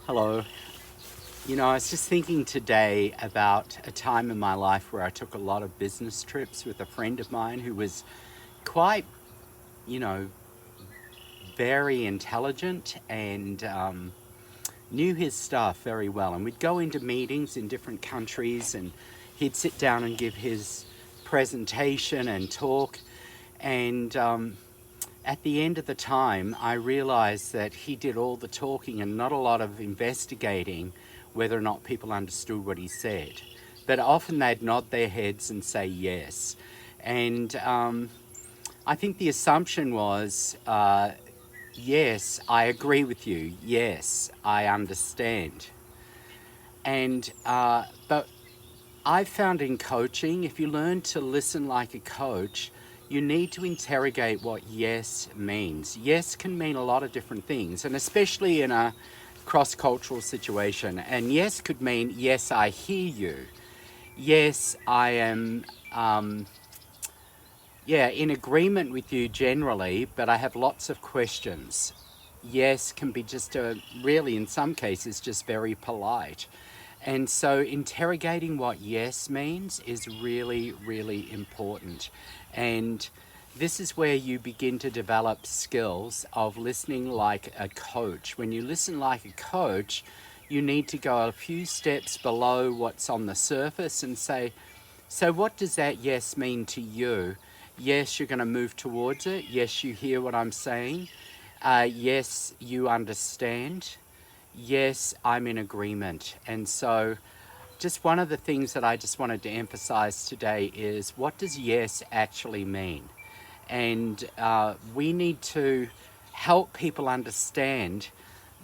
Hello. I was just thinking today about a time in my life where I took a lot of business trips with a friend of mine who was quite, you know, very intelligent and knew his stuff very well. And we'd go into meetings in different countries and he'd sit down and give his presentation and talk. And at the end of the time, I realized that he did all the talking and not a lot of investigating whether or not people understood what he said. But often they'd nod their heads and say yes. And I think the assumption was, yes, I agree with you. Yes, I understand. But I've found in coaching, if you learn to listen like a coach, you need to interrogate what yes means. Yes can mean a lot of different things, and especially in a cross-cultural situation. And yes could mean, yes, I hear you. Yes, I am, in agreement with you generally, but I have lots of questions. Yes can be just really, in some cases, just very polite. And so interrogating what yes means is really, really important. And this is where you begin to develop skills of listening like a coach. When you listen like a coach, you need to go a few steps below what's on the surface and say, so what does that yes mean to you? Yes, you're going to move towards it. Yes, you hear what I'm saying. Yes, you understand. Yes, I'm in agreement. And so just one of the things that I just wanted to emphasize today is, what does yes actually mean? And we need to help people understand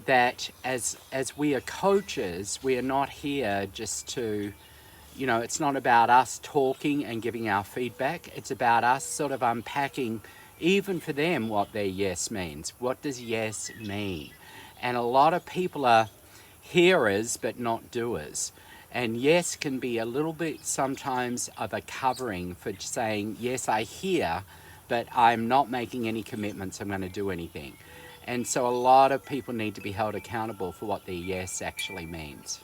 that as we are coaches, we are not here just to, it's not about us talking and giving our feedback. It's about us sort of unpacking, even for them, what their yes means. What does yes mean? And a lot of people are hearers but not doers. And yes can be a little bit sometimes of a covering for saying, yes, I hear, but I'm not making any commitments I'm going to do anything. And so a lot of people need to be held accountable for what their yes actually means.